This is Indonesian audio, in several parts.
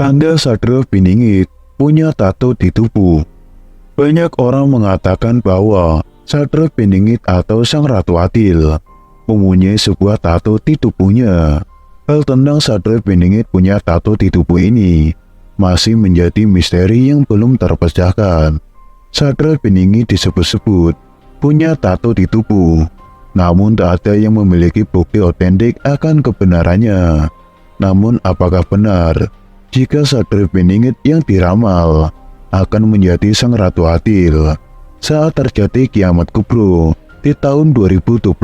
Tanda Satria Piningit punya tato di tubuh. Banyak orang mengatakan bahwa Satria Piningit atau Sang Ratu Adil mempunyai sebuah tato di tubuhnya. Hal tentang Satria Piningit punya tato di tubuh ini masih menjadi misteri yang belum terpecahkan. Satria Piningit disebut-sebut punya tato di tubuh, namun tak ada yang memiliki bukti otentik akan kebenarannya. Namun apakah benar jika Satria Piningit yang diramal akan menjadi Sang Ratu Adil saat terjadi kiamat kubro di tahun 2023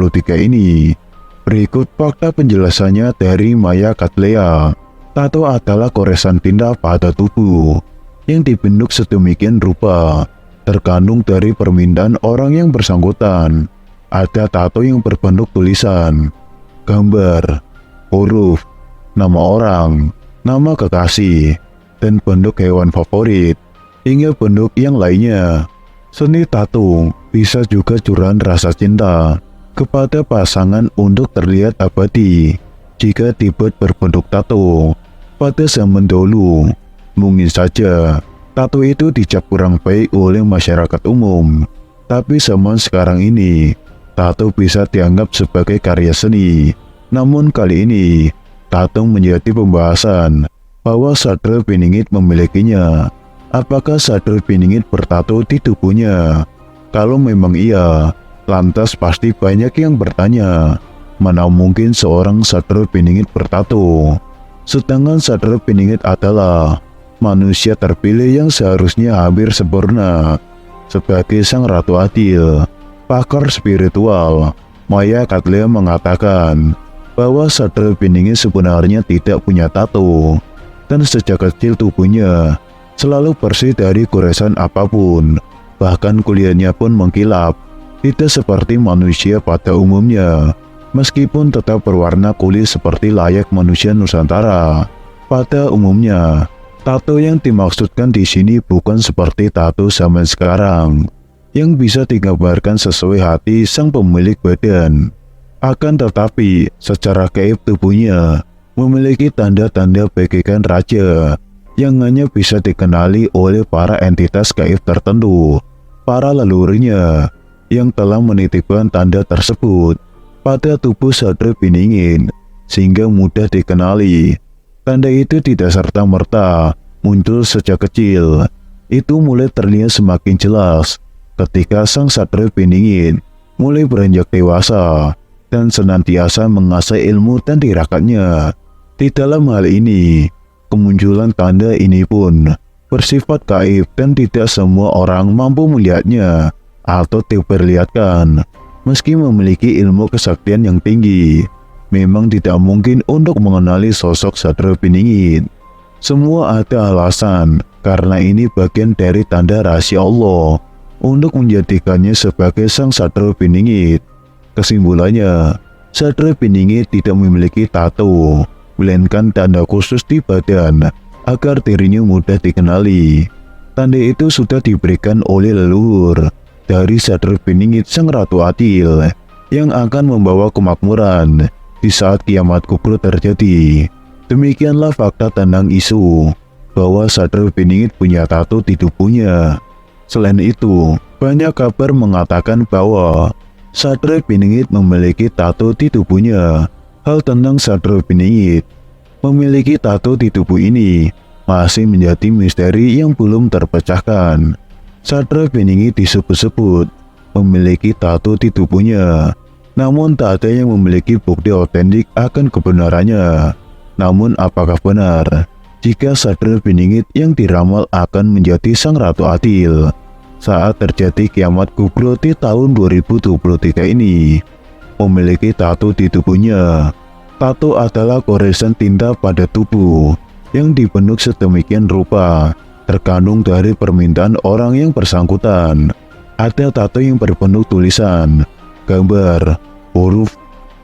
ini? Berikut fakta penjelasannya dari Maya Katlea. Tato adalah goresan tinta pada tubuh yang dibentuk sedemikian rupa, terkandung dari permintaan orang yang bersangkutan. Ada tato yang berbentuk tulisan, gambar, huruf, nama orang, nama kekasih, dan bentuk hewan favorit, hingga bentuk yang lainnya. Seni tato bisa juga curahan rasa cinta kepada pasangan untuk terlihat abadi. Jika dibuat berbentuk tato pada zaman dahulu, mungkin saja tato itu dicap kurang baik oleh masyarakat umum. Tapi zaman sekarang ini, tato bisa dianggap sebagai karya seni. Namun kali ini, tato menjadi pembahasan bahwa Satria Piningit memilikinya. Apakah Satria Piningit bertato di tubuhnya? Kalau memang iya, lantas pasti banyak yang bertanya, mana mungkin seorang Satria Piningit bertato? Sedangkan Satria Piningit adalah manusia terpilih yang seharusnya hampir sempurna. Sebagai Sang Ratu Adil, pakar spiritual, Maya Katlea mengatakan bahwa Satria Piningit sebenarnya tidak punya tato, dan sejak kecil tubuhnya selalu bersih dari goresan apapun. Bahkan kulitnya pun mengkilap, tidak seperti manusia pada umumnya, meskipun tetap berwarna kulit seperti layak manusia Nusantara. Pada umumnya, tato yang dimaksudkan di sini bukan seperti tato zaman sekarang, yang bisa digambarkan sesuai hati sang pemilik badan. Akan tetapi, secara gaib tubuhnya memiliki tanda-tanda bagaikan raja, yang hanya bisa dikenali oleh para entitas gaib tertentu, para leluhurnya, yang telah menitipkan tanda tersebut pada tubuh Satria Piningit, sehingga mudah dikenali. Tanda itu tidak serta-merta muncul sejak kecil. Itu mulai terlihat semakin jelas ketika Sang Satria Piningit mulai beranjak dewasa dan senantiasa mengasah ilmu dan tirakatnya. Di dalam hal ini, kemunculan tanda ini pun bersifat gaib dan tidak semua orang mampu melihatnya atau diperlihatkan. Meski memiliki ilmu kesaktian yang tinggi, memang tidak mungkin untuk mengenali sosok Satria Piningit. Semua ada alasan, karena ini bagian dari tanda rahasia Allah untuk menjadikannya sebagai Sang Satria Piningit. Kesimpulannya, Satria Piningit tidak memiliki tato, melainkan tanda khusus di badan agar dirinya mudah dikenali. Tanda itu sudah diberikan oleh leluhur dari Satria Piningit Sang Ratu Adil yang akan membawa kemakmuran di saat kiamat kubro terjadi. Demikianlah fakta tentang isu bahwa Satria Piningit punya tato di tubuhnya. Selain itu, banyak kabar mengatakan bahwa Satria Piningit memiliki tato di tubuhnya. Hal tentang Satria Piningit memiliki tato di tubuh ini masih menjadi misteri yang belum terpecahkan. Satria Piningit disebut-sebut memiliki tato di tubuhnya, namun tak ada yang memiliki bukti otentik akan kebenarannya. Namun apakah benar jika Satria Piningit yang diramal akan menjadi Sang Ratu Adil saat terjadi kiamat kubro di tahun 2023 ini? Memiliki tato di tubuhnya. Tato adalah goresan tinta pada tubuh yang dibentuk sedemikian rupa, terkandung dari permintaan orang yang bersangkutan. Ada tato yang berbentuk tulisan, gambar, huruf,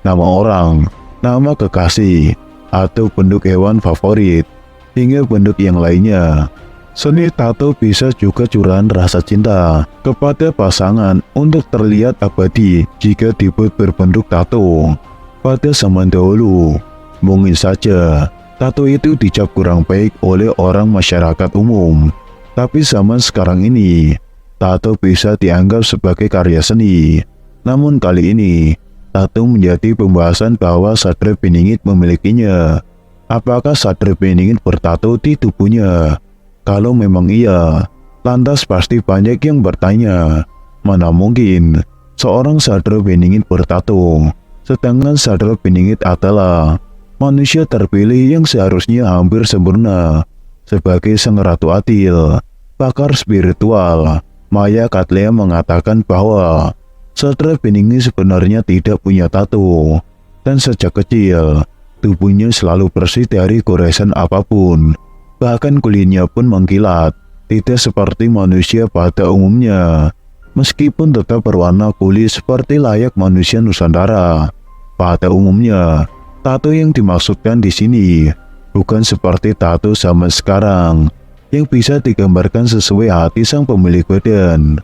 nama orang, nama kekasih, atau bentuk hewan favorit, hingga bentuk yang lainnya. Seni tato bisa juga curahan rasa cinta kepada pasangan untuk terlihat abadi jika dibuat berbentuk tato. Pada zaman dahulu, mungkin saja tato itu dicap kurang baik oleh orang masyarakat umum. Tapi zaman sekarang ini, tato bisa dianggap sebagai karya seni. Namun kali ini, tato menjadi pembahasan bahwa Satria Piningit memilikinya. Apakah Satria Piningit bertato di tubuhnya? Kalau memang iya, lantas pasti banyak yang bertanya, mana mungkin seorang Satria Piningit bertato, sedangkan Satria Piningit adalah manusia terpilih yang seharusnya hampir sempurna. Sebagai sang Ratu Adil, pakar spiritual, Maya Katleya mengatakan bahwa Satria Piningit sebenarnya tidak punya tato, dan sejak kecil, tubuhnya selalu bersih dari goresan apapun. Bahkan kulitnya pun mengkilat, tidak seperti manusia pada umumnya. Meskipun tetap berwarna kulit seperti layak manusia Nusantara. Pada umumnya, tato yang dimaksudkan di sini bukan seperti tato zaman sekarang yang bisa digambarkan sesuai hati sang pemilik badan.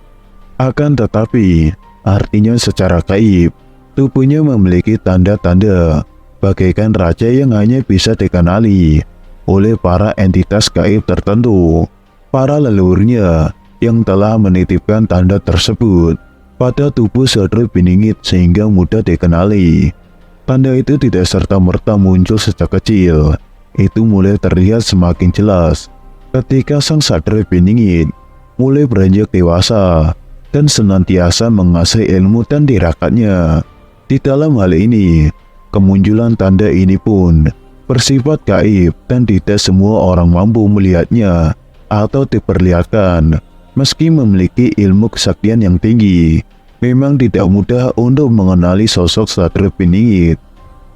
Akan tetapi, artinya secara gaib, tubuhnya memiliki tanda-tanda bagaikan raja yang hanya bisa dikenali oleh para entitas gaib tertentu. Para leluhurnya yang telah menitipkan tanda tersebut pada tubuh Satria Piningit sehingga mudah dikenali. Tanda itu tidak serta-merta muncul sejak kecil. Itu mulai terlihat semakin jelas ketika sang Satria Piningit mulai beranjak dewasa dan senantiasa mengasah ilmu dan tirakatnya. Di dalam hal ini, kemunculan tanda ini pun bersifat gaib dan tidak semua orang mampu melihatnya atau diperlihatkan. Meski memiliki ilmu kesaktian yang tinggi, memang tidak mudah untuk mengenali sosok Satria Piningit.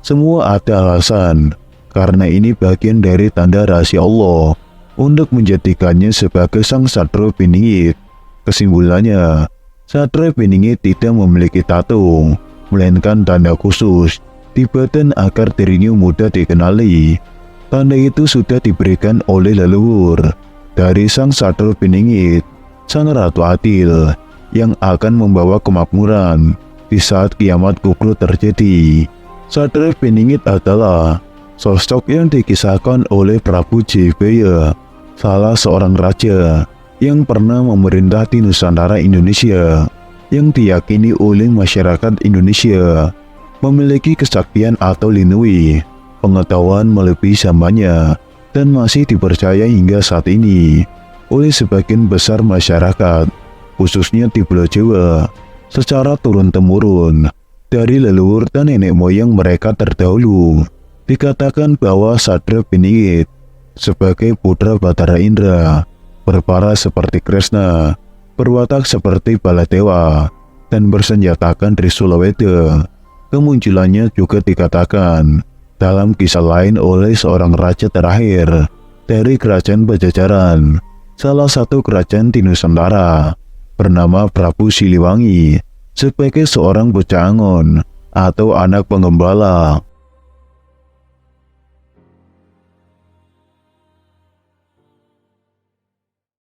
Semua ada alasan, karena ini bagian dari tanda rahasia Allah untuk menjadikannya sebagai sang Satria Piningit. Kesimpulannya, Satria Piningit tidak memiliki tato, melainkan tanda khusus di badan agar dirinya mudah dikenali. Tanda itu sudah diberikan oleh leluhur dari sang Satria Piningit, sang Ratu Adil, yang akan membawa kemakmuran di saat kiamat kubra terjadi. Satria Piningit adalah sosok yang dikisahkan oleh Prabu Jayabaya, salah seorang raja yang pernah memerintah di Nusantara Indonesia, yang diyakini oleh masyarakat Indonesia memiliki kesaktian atau linui, pengetahuan melebihi zamannya, dan masih dipercaya hingga saat ini oleh sebagian besar masyarakat, khususnya di Pulau Jawa, secara turun-temurun dari leluhur dan nenek moyang mereka terdahulu. Dikatakan bahwa Satria Piningit sebagai putra Batara Indra, berparas seperti Kresna, berwatak seperti Baladewa, dan bersenjatakan Trisula Weda. Kemunculannya juga dikatakan dalam kisah lain oleh seorang raja terakhir dari kerajaan Pajajaran, salah satu kerajaan di Nusantara, bernama Prabu Siliwangi, sebagai seorang bocah angon atau anak penggembala.